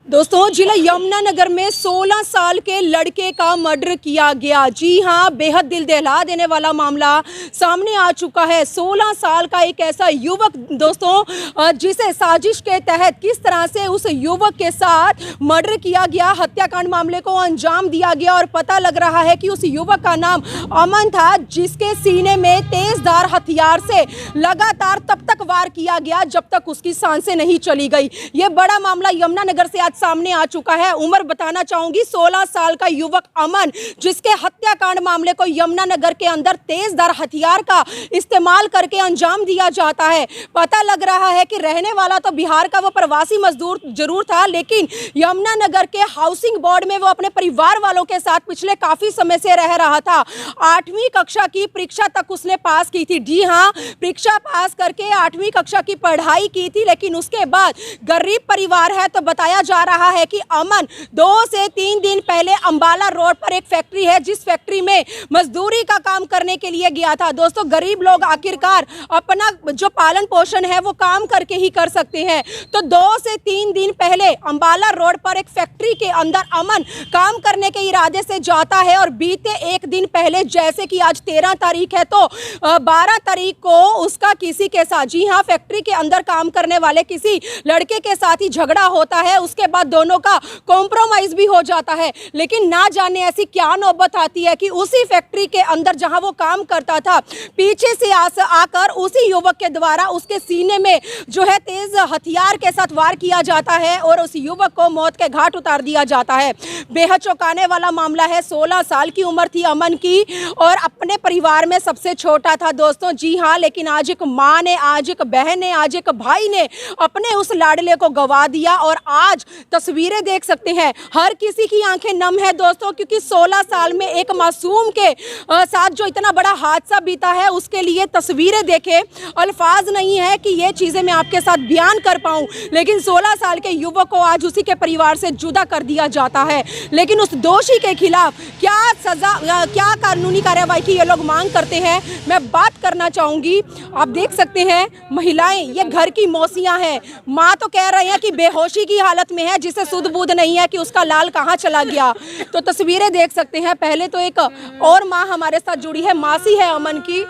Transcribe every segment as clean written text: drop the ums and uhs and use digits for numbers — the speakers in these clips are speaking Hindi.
दोस्तों, जिला यमुनानगर में 16 साल के लड़के का मर्डर किया गया। जी हां, बेहद दिल दहला देने वाला मामला सामने आ चुका है। 16 साल का एक ऐसा युवक दोस्तों, जिसे साजिश के तहत किस तरह से उस युवक के साथ मर्डर किया गया, हत्याकांड मामले को अंजाम दिया गया। और पता लग रहा है कि उस युवक का नाम अमन था, जिसके सीने में तेजधार हथियार से लगातार तब तक वार किया गया जब तक उसकी सांसें नहीं चली गई। ये बड़ा मामला यमुनानगर से आज सामने आ चुका है। उम्र बताना चाहूंगी, 16 साल का युवक अमन, जिसके हत्याकांड मामले को यमुनानगर के अंदर तेजधार हथियार का इस्तेमाल करके अंजाम दिया जाता है। पता लग रहा है कि रहने वाला तो बिहार का वो प्रवासी मजदूर जरूर था, लेकिन यमुनानगर के हाउसिंग बोर्ड में वो अपने परिवार वालों के साथ पिछले काफी समय से रह रहा था। 8वीं कक्षा की परीक्षा तक उसने पास की थी। जी हाँ, परीक्षा पास करके 8वीं कक्षा की पढ़ाई की थी, लेकिन उसके बाद गरीब परिवार है तो बताया जा रहा है कि अमन 2 से 3 दिन पहले अंबाला रोड पर एक फैक्ट्री है, जिस फैक्ट्री में मजदूरी का काम करने के लिए गया था। दोस्तों, गरीब लोग आखिरकार अपना जो पालन पोषण है वो काम करके ही कर सकते हैं। तो 2 से 3 दिन पहले अंबाला रोड पर एक फैक्ट्री के अंदर अमन काम करने के इरादे से जाता है। और बीते एक दिन पहले, जैसे कि आज 13 तारीख है, तो 12 तारीख को उसका किसी के साथ, जी हाँ, फैक्ट्री के अंदर काम करने वाले किसी लड़के के साथ ही झगड़ा होता है। उसके बाद दोनों का कॉम्प्रोमाइज भी हो जाता है। लेकिन ना जाने ऐसी क्या नौबत आती है कि उसी फैक्ट्री के अंदर जहां वो काम करता था, पीछे से आकर उसी युवक के द्वारा उसके सीने में जो है तेज हथियार के साथ वार किया जाता है और उस युवक को मौत के घाट उतार दिया जाता है। बेहद चौंकाने वाला मामला है। 16 साल की उम्र थी अमन की और अपने परिवार में सबसे छोटा था दोस्तों। जी हाँ, लेकिन आज एक माँ ने, आज एक बहन ने, आज एक भाई ने अपने उस लाडले को गवा दिया। और आज तस्वीरें देख सकते हैं, हर किसी की आंखें नम है दोस्तों, क्योंकि 16 साल में एक मासूम के साथ जो इतना बड़ा हादसा बीता है, उसके लिए तस्वीरें देखे अल्फाज नहीं है कि ये चीज़ें मैं आपके साथ बयान कर पाऊं। लेकिन 16 साल के युवक को आज उसी के परिवार से जुदा कर दिया जाता है। लेकिन उस दोषी के खिलाफ क्या सजा, क्या कानूनी कार्रवाई की ये लोग मांग करते हैं, मैं बात करना चाहूँगी। आप देख सकते हैं, महिलाएं, ये घर की मौसियाँ हैं। माँ तो कह रही हैं कि बेहोशी की हालत में है, जिसे सुध बुध नहीं है कि उसका लाल कहाँ चला गया। तो तस्वीरें देख सकते हैं। पहले तो एक और माँ हमारे साथ जुड़ी है, मासी है अमन की।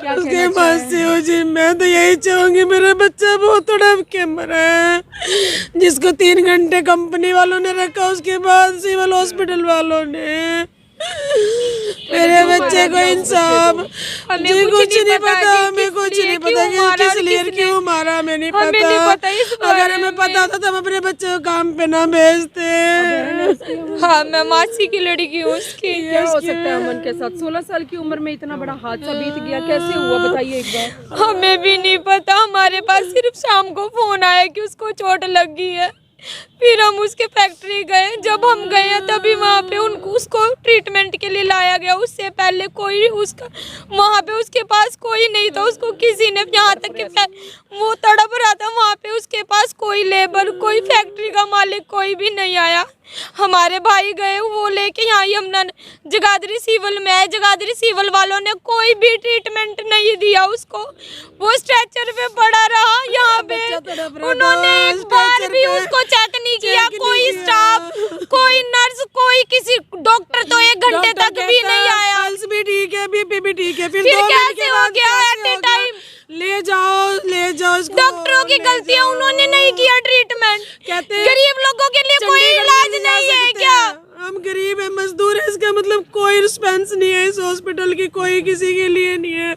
क्या उसकी मासी हो जी, मैं तो यही चाहूंगी, मेरा बच्चा बहुत तड़प के मरा है, जिसको 3 घंटे कंपनी वालों ने रखा, उसके बाद सिविल हॉस्पिटल वालों ने। मेरे बच्चे को इंसाफ, जी कुछ नहीं पता, हमें कुछ नहीं पता कि किस लिए क्यों मारा, हमें नहीं पता। अगर हमें पता था तो हम अपने बच्चे को काम पे ना भेजते। हाँ, मैं मासी की लड़की हूँ उसकी। क्या हो सकता है अमन के साथ? 16 साल की उम्र में इतना बड़ा हादसा बीत गया, कैसे हुआ बताइए एक बार। हमें भी नहीं पता, हमारे पास सिर्फ शाम को फोन आया कि उसको चोट लग गई है। फिर हम उसके फैक्ट्री गए। जब हम गए तभी वहाँ पे उसको ट्रीटमेंट के लिए लाया गया। उससे पहले कोई उसका वहाँ पे उसके पास कोई नहीं था। उसको किसी ने, यहाँ तक कि वो तड़प रहा था, वहाँ पे उसके पास कोई लेबर, कोई फैक्ट्री का मालिक कोई भी नहीं आया। हमारे भाई गए, वो लेके यहाँ यमुना जगाधरी सिविल में है। जगाधरी सिविल वालों ने कोई भी ट्रीटमेंट नहीं दिया उसको। वो स्ट्रेचर पे पड़ा रहा। यहाँ पे उन्होंने एक बार भी उसको चेक नहीं किया। कोई स्टाफ, कोई नर्स, कोई किसी डॉक्टर तो 1 घंटे तक भी नहीं आया। पल्स भी ठीक है, बीपी भी ठीक है, फिर कैसे हो गया एट ए टाइम? ले जाओ इसको। डॉक्टरों की गलतियाँ, उन्होंने नहीं किया ट्रीटमेंट। कहते गरीब लोगों के लिए कोई इलाज नहीं है क्या? हम गरीब है, मजदूर है, इसका मतलब कोई रिस्पॉन्स नहीं है इस हॉस्पिटल की, कोई किसी के लिए नहीं है।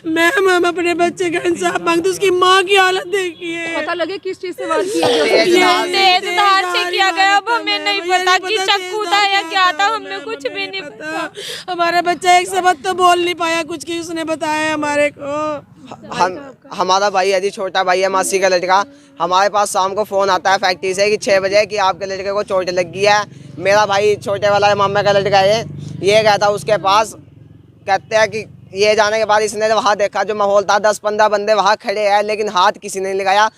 मैम, हम अपने बच्चे का इंसाफ मांगते। उसकी माँ की हालत देखिए। पता लगे किस चीज से वार किया गया? तेज धार से किया गया। अब हमें नहीं पता कि चाकू था या क्या था, हमें कुछ भी नहीं पता। हमारा बच्चा एक शब्द तो बोल नहीं पाया कुछ की, उसने बताया हमारे को। हमारा भाई है जी, छोटा भाई है, मासी का लड़का। हमारे पास शाम को फ़ोन आता है फैक्ट्री से कि 6 बजे कि आपके लड़के को चोट लग गई है। मेरा भाई छोटे वाला मामा का लड़का है, ये गया था उसके पास। कहते हैं कि ये जाने के बाद इसने वहाँ देखा, जो माहौल था, 10-15 बंदे वहाँ खड़े हैं, लेकिन हाथ किसी ने नहीं लगाया।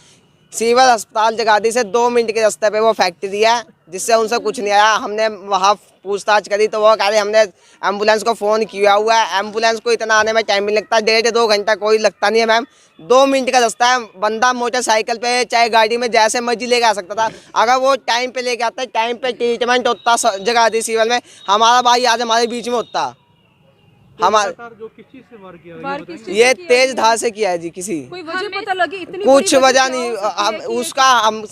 सिविल अस्पताल जगाधरी से 2 मिनट के रास्ते पे वो फैक्ट्री है, जिससे उनसे कुछ नहीं आया। हमने वहाँ पूछताछ करी तो वो कह रहे हमने एम्बुलेंस को फ़ोन किया हुआ है, एम्बुलेंस को इतना आने में टाइम नहीं लगता, 1.5-2 घंटा कोई लगता नहीं है मैम, 2 मिनट का रास्ता है। बंदा मोटरसाइकिल पे चाहे गाड़ी में जैसे मर्जी लेके आ सकता था, अगर वो टाइम पे लेके आता, टाइम पे ट्रीटमेंट होता जगह दी सिविल में, हमारा भाई आज हमारे बीच में होता। हमारा जो किस चीज से वार किया ये तेज धार से किया है जी, किसी कोई वजह पता लगी? इतनी कुछ बड़ी वजह क्या नहीं, हो सकती है कि- उसका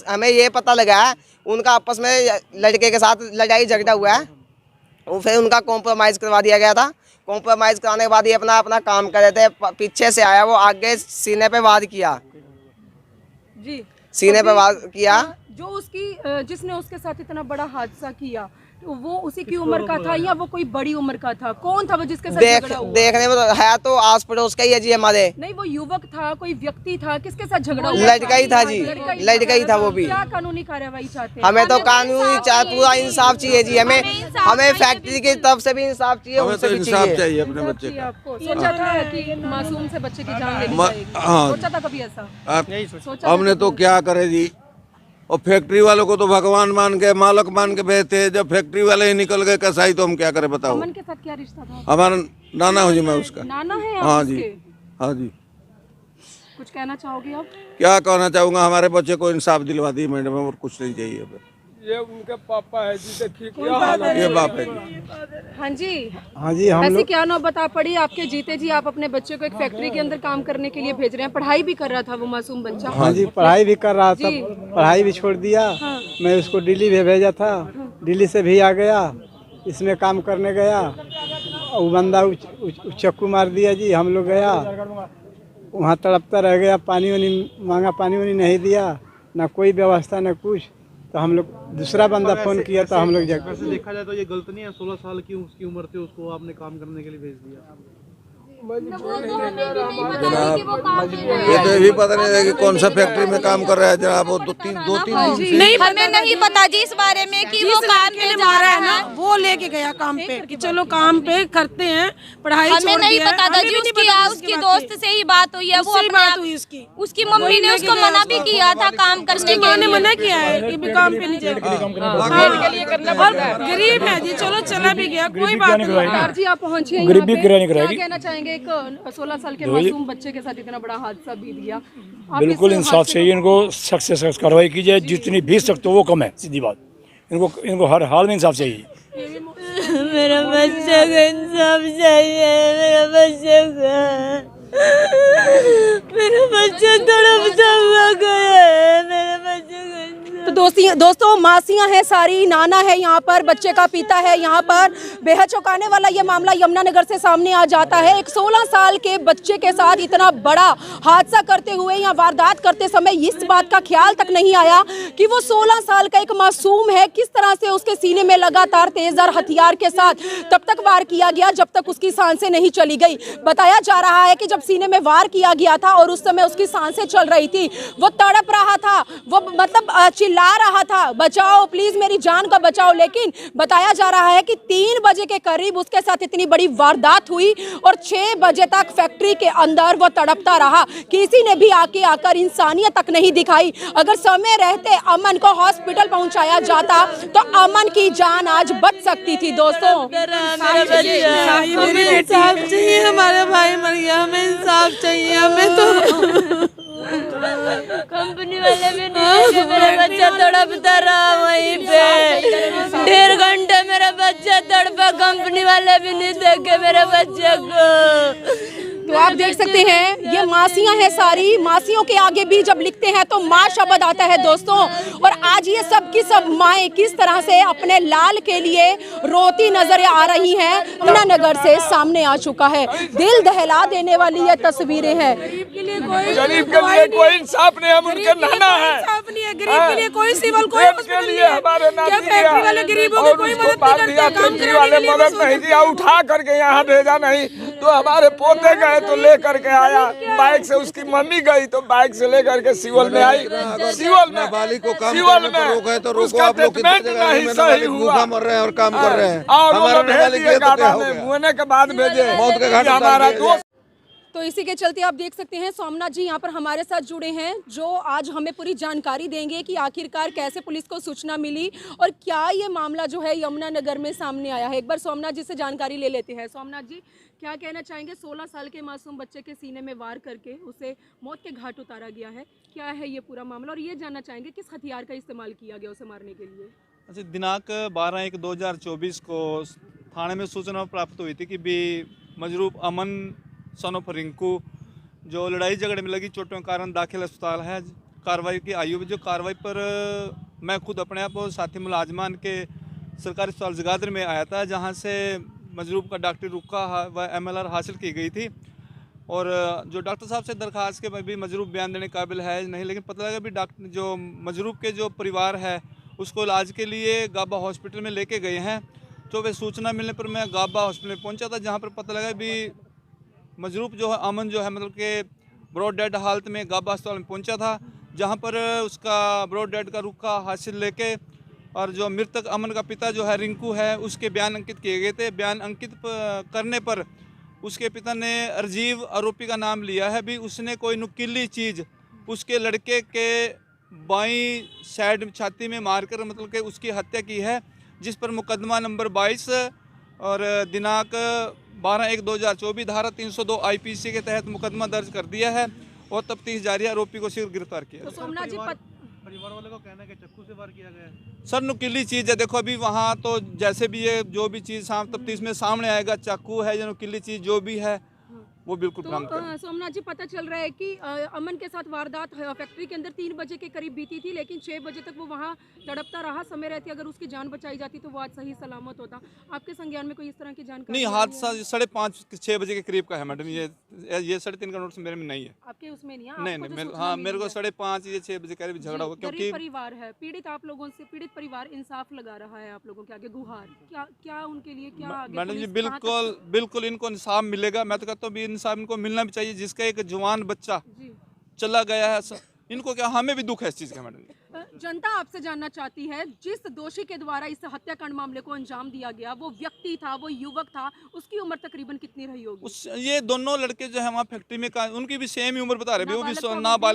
हमें ये पता लगा है उनका आपस में लड़के के साथ लड़ाई झगड़ा हुआ है, वो फिर उनका कॉम्प्रोमाइज़ करवा दिया गया था। कॉम्प्रोमाइज़ कराने के बाद ये अपना अपना काम कर रहे थे, पीछे से आया वो, आगे सीने पे वार किया, जी सीने पे वार किया। जो उसकी जिसने उसके साथ इतना बड़ा हादसा किया तो वो उसी की उम्र का था या वो कोई बड़ी उम्र का था? कौन था वो जिसके साथ झगड़ा हुआ? देखने में तो है तो आस पड़ोस का ही है जी हमारे। नहीं, वो युवक था, कोई व्यक्ति था, किसके साथ झगड़ा हुआ? लड़का ही था जी, लड़का ही था वो भी। क्या कानूनी कार्रवाई चाहते हैं? हमें तो कानूनी पूरा इंसाफ चाहिए जी, हमें फैक्ट्री की तरफ से भी इंसाफ चाहिए, उनसे भी इंसाफ चाहिए अपने बच्चे चाहिए का। आपको। सोचा था कि मासूम से बच्चे की जान लेनी हाँ। चाहिए? सोचा था कभी ऐसा? सोचा था हमने तो कभी? क्या करे जी, और फैक्ट्री वालों को तो भगवान मान के, मालक मान के भेजते, जब फैक्ट्री वाले ही निकल गए कसाई तो हम क्या करें बताओ। अमन के साथ क्या रिश्ता था? हमारा नाना हो जी, मैं उसका नाना है आप हाँ जी, उसके? हाँ जी। कुछ कहना चाहोगे आप? क्या कहना चाहूँगा, हमारे बच्चे को इंसाफ दिलवा दी मैडम, और कुछ नहीं चाहिए अब। ये उनके पापा है जी, देखिए ये बाप है जी। हाँ जी, हाँ जी, हम ऐसी क्या नौबत आ पड़ी आपके जीते जी? आप अपने बच्चे को एक फैक्ट्री के अंदर काम करने के लिए भेज रहे हैं, पढ़ाई भी कर रहा था वो मासूम बच्चा। हाँ जी, पढ़ाई भी कर रहा था, जी। पढ़ाई भी छोड़ दिया। मैं उसको दिल्ली भी भेजा था, दिल्ली से भी आ गया, इसमें काम करने गया, वो बंदा चक्कू मार दिया जी। हम लोग गया वहाँ तड़पता रह गया, पानी वानी मांगा, पानी वानी नहीं दिया, ना कोई व्यवस्था ना कुछ। तो हम लोग दूसरा बंदा फोन किया तो हम लोग वैसे देखा जाए तो ये गलत नहीं है, 16 साल की उसकी उम्र थी, उसको आपने काम करने के लिए भेज दिया। जनाब ये तो भी पता नहीं है कि कौन सा फैक्ट्री में काम कर रहा है जनाब, वो दो तीन नहीं, हमें नहीं पता जी इस बारे में कि वो काम पे जा रहा है ना। वो लेके गया काम पे कि चलो काम पे करते हैं, पढ़ाई हमें छोड़ नहीं दिया है। पता था हमें जी, भी नहीं उसकी पता उसकी दोस्त से ही बात हुई है, वो उससे ही अपने बात आप- हुई उसकी। उसकी मम्मी ने उसको मना भी किया था काम करने माँ के ने लिए। मना किया है कि भी काम पे नहीं जाएगा। और गरीब है जी, चलो चला भी गया, कोई बात नहीं। सरदार जी आप पहुंचे हैं गरीबी यहाँ पे। किराया नहीं क्या कराएगी। कहना चाहेंगे? एक 16 साल के मासूम बच्चे के साथ इतना बड़ा हादसा बीत गया। आप बिल्कुल इस इंसाफ हादसे चाहिए, इनको सख्त से सख्त कार्रवाई की जाए, जितनी भी सख्त हो वो कम है, सीधी बात। इनको हर हाल में इंसाफ चाहिए। मेरा बच्चा को इंसाफ चाहिए, मेरा बच्चे को, मेरा बच्चा तड़पता हुआ गया है, मेरे बच्चे को। तो दोस्तों मासियां हैं सारी, नाना है यहाँ पर, बच्चे का पिता है यहाँ पर। बेहद चौंकाने वाला ये मामला यमुनानगर से सामने आ जाता है। एक 16 साल के बच्चे के साथ इतना बड़ा हादसा करते हुए या वारदात करते समय इस बात का ख्याल तक नहीं आया कि वो 16 साल का एक मासूम है, किस तरह से उसके सीने में लगातार तेजधार हथियार के साथ तब तक वार किया गया जब तक उसकी सांसें नहीं चली गई। बताया जा रहा है कि जब सीने में वार किया गया था और उस समय उसकी सांसें चल रही थी, वो तड़प रहा था, वो मतलब चिल्ला रहा था, बचाओ प्लीज मेरी जान का बचाओ। लेकिन बताया जा रहा है कि 3 बजे के करीब उसके साथ इतनी बड़ी वारदात हुई और 6 बजे तक फैक्ट्री के अंदर वो तड़पता रहा। किसी ने भी आकर इंसानियत तक नहीं दिखाई। अगर समय रहते अमन को हॉस्पिटल पहुंचाया जाता तो अमन की जान आज बच सकती थी। दोस्तों हमें इंसाफ चाहिए, हमारा भाई मर गया, हमें इंसाफ चाहिए। हमें तो कंपनी वाले भी नहीं देखे, मेरा बच्चा तड़पता रहा वहीं पे 1.5 घंटे, मेरा बच्चा तड़पा, कंपनी वाले भी नहीं देखे मेरे बच्चे को। तो आप देख सकते हैं ये मासियां हैं सारी, मासियों के आगे भी जब लिखते हैं तो माँ शब्द आता है दोस्तों। और आज ये सब की सब माएँ किस तरह से अपने लाल के लिए रोती नजर आ रही हैं, यमुनानगर से सामने आ चुका है। दिल दहला देने वाली ये तस्वीरें हैं। गरीब के लिए कोई इंसाफ नहीं, हम उनके नाना है। इंसाफ नहीं है, गरीब के लिए कोई सिविल कोई देश के लिए हमारे नाती फैक्ट्री वाले गरीबों की कोई मदद नहीं करते, काम फैक्ट्री वाले कराने के लिए मदद नहीं दिया, उठा करके यहाँ भेजा नहीं तो हमारे पोते गए तो लेकर के आया बाइक से, उसकी मम्मी गई तो बाइक से लेकर के सिविल में आई। सिविल में नाबालिग को काम सिविल करने में पर रोका है तो रोको। उसका आप लोग कितनी ट्रीटमेंट जगह नहीं में सही नाबालिग हुआ, भूखा मर रहे हैं और काम कर रहे हैं। और हमारा उन्होंने भेज नाबालिग दिए ये तो क्या गाड़ा हो में, गया? मुँहने के बाद भेजे मौत के घाट कि हमारा उतार दिया दोस्त तो इसी के चलते आप देख सकते हैं सोमनाथ जी यहाँ पर हमारे साथ जुड़े हैं, जो आज हमें पूरी जानकारी देंगे कि आखिरकार कैसे पुलिस को सूचना मिली और क्या ये मामला जो है यमुनानगर में सामने आया है। एक बार सोमनाथ जी से जानकारी ले लेते हैं। सोमनाथ जी, क्या कहना चाहेंगे? 16 साल के मासूम बच्चे के सीने में वार करके उसे मौत के घाट उतारा गया है, क्या है ये पूरा मामला, और ये जानना चाहेंगे किस हथियार का इस्तेमाल किया गया उसे मारने के लिए? अच्छा, दिनांक 12/1/2024 को थाने में सूचना प्राप्त हुई थी कि भी मजरूब अमन सन ऑफ रिंकू जो लड़ाई झगड़े में लगी चोटों के कारण दाखिल अस्पताल है। कार्रवाई की आयु जो कार्रवाई पर मैं खुद अपने आप और साथी मुलाजमान के सरकारी अस्पताल जगाधरी में आया था, जहां से मजरूब का डॉक्टरी रुका व MLR हासिल की गई थी। और जो डॉक्टर साहब से दरख्वास्त के भी मजरूब बयान देने काबिल है नहीं, लेकिन पता लगा भी डॉक्टर जो मजरूब के जो परिवार है उसको इलाज के लिए गाबा हॉस्पिटल में लेके गए हैं। तो वे सूचना मिलने पर मैं गाबा हॉस्पिटल में पहुंचा था, जहां पर पता लगा भी मजरूब जो है अमन जो है मतलब कि ब्रॉड डेड हालत में गाबा अस्पताल में पहुंचा था, जहां पर उसका ब्रॉड डेड का रुखा हासिल लेके और जो मृतक अमन का पिता जो है रिंकू है उसके बयान अंकित किए गए थे। बयान अंकित करने पर उसके पिता ने राजीव आरोपी का नाम लिया है भी उसने कोई नुकीली चीज़ उसके लड़के के बाईं साइड छाती में मारकर मतलब कि उसकी हत्या की है, जिस पर मुकदमा नंबर 22 और दिनांक 12/1/2024 धारा 302 IPC के तहत मुकदमा दर्ज कर दिया है और तफ्तीश जारी है। आरोपी को शीघ्र गिरफ्तार किया। तो सोमनाथ जी, परिवार वालों का कहना है कि चाकू से वार किया गया है। सर नुकीली चीज़ है, देखो अभी वहाँ तो जैसे भी ये जो भी चीज़ तफ्तीश में सामने आएगा, चाकू है या नुकीली चीज़ जो भी है वो बिल्कुल बरामद करेंगे। सोमनाथ जी, पता चल रहा है कि अमन के साथ वारदात फैक्ट्री के अंदर 3 बजे के करीब बीती थी, लेकिन 6 बजे तक वो वहाँ तड़पता रहा। समय रहती अगर उसकी जान बचाई जाती तो वो आज सही सलामत होता। आपके संज्ञान में कोई इस तरह की जानकारी नहीं, हादसा 5:30-6 बजे के करीब का है मैडम। ये 3:30 का नोटिस मेरे में नहीं है। आपके उसमें नहीं है? नहीं, मेरे को 5:30 या 6 बजे करीब झगड़ा हुआ, क्योंकि परिवार है पीड़ित, आप लोगों से पीड़ित परिवार इंसाफ लगा रहा है आप लोगों के आगे गुहार, क्या उनके लिए क्या आगे मैडम जी पुलिस बिल्कुल इनको इंसाफ मिलेगा। मैं तो कहता हूँ इंसाफ इनको मिलना भी चाहिए। जिसका एक जवान बच्चा चला गया है, इनको क्या, हमें भी दुख है इस चीज़ का। मैडम जनता आपसे जानना चाहती है, जिस दोषी के द्वारा इस हत्याकांड मामले को अंजाम दिया गया वो व्यक्ति था, वो युवक था, उसकी उम्र तकरीबन कितनी रही होगी? ये दोनों लड़के जो है वहाँ फैक्ट्री में उनकी भी सेम ही उम्र बता रहे, वो भी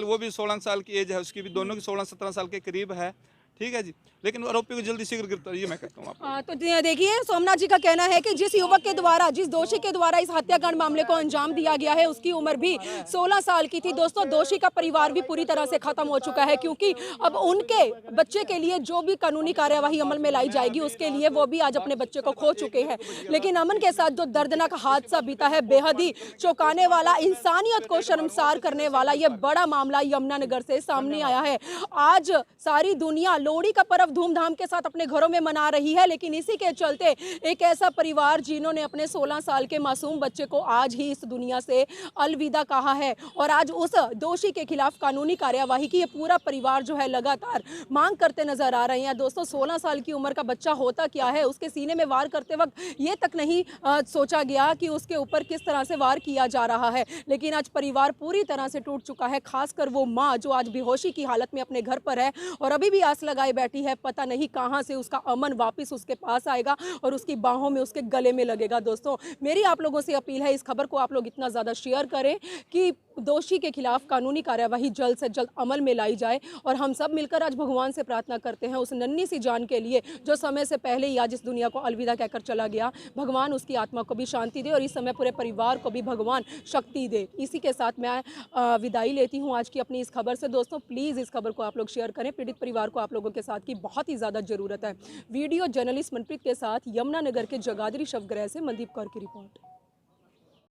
वो भी 16 साल की एज है उसकी भी, दोनों की 16-17 साल के करीब है। ठीक है जी, लेकिन आरोपी को जल्दी शीघ्र गिरफ्तार, ये मैं कहता हूँ आपको। तो देखिए, सोमनाथ जी का कहना है कि जिस युवक के द्वारा, जिस दोषी के द्वारा इस हत्याकांड मामले को अंजाम दिया गया है उसकी उम्र भी 16 साल की थी। दोस्तों, दोषी का परिवार भी पूरी तरह से खत्म हो चुका है, क्योंकि अब उनके बच्चे के लिए जो भी कानूनी कार्यवाही अमल में लाई जाएगी उसके लिए वो भी आज अपने बच्चे को खो चुके हैं। लेकिन अमन के साथ जो दर्दनाक हादसा बीता है, बेहद ही चौंकाने वाला, इंसानियत को शर्मसार करने वाला ये बड़ा मामला यमुनानगर से सामने आया है। आज सारी दुनिया लोहड़ी का पर्व धूमधाम के साथ अपने घरों में मना रही है, लेकिन इसी के चलते एक ऐसा परिवार जिन्होंने अपने 16 साल के मासूम बच्चे को आज ही इस दुनिया से अलविदा कहा है और आज उस दोषी के खिलाफ कानूनी कार्यवाही की ये पूरा परिवार जो है लगातार मांग करते नजर आ रहे हैं। दोस्तों, 16 साल की उम्र का बच्चा होता क्या है, उसके सीने में वार करते वक्त ये तक नहीं सोचा गया कि उसके ऊपर किस तरह से वार किया जा रहा है, लेकिन आज परिवार पूरी तरह से टूट चुका है। खासकर वो माँ जो आज बेहोशी की हालत में अपने घर पर है और अभी भी आस लगाए बैठी है, पता नहीं कहां से उसका अमन वापस उसके पास आएगा और उसकी बाहों में, उसके गले में लगेगा। दोस्तों, मेरी आप लोगों से अपील है, इस खबर को आप लोग इतना ज़्यादा शेयर करें कि दोषी के खिलाफ कानूनी कार्यवाही जल्द से जल्द अमल में लाई जाए। और हम सब मिलकर आज भगवान से प्रार्थना करते हैं उस नन्ही सी जान के लिए जो समय से पहले ही आज इस दुनिया को अलविदा कहकर चला गया। भगवान उसकी आत्मा को भी शांति दे और इस समय पूरे परिवार को भी भगवान शक्ति दे। इसी के साथ मैं विदाई लेती हूँ आज की अपनी इस खबर से। दोस्तों, प्लीज़ इस खबर को आप लोग शेयर करें, पीड़ित परिवार को आप लोगों के साथ की बहुत ही ज़्यादा ज़रूरत है। वीडियो जर्नलिस्ट मनप्रीत के साथ यमुनानगर के जगाधरी शवगृह से मनदीप कौर की रिपोर्ट।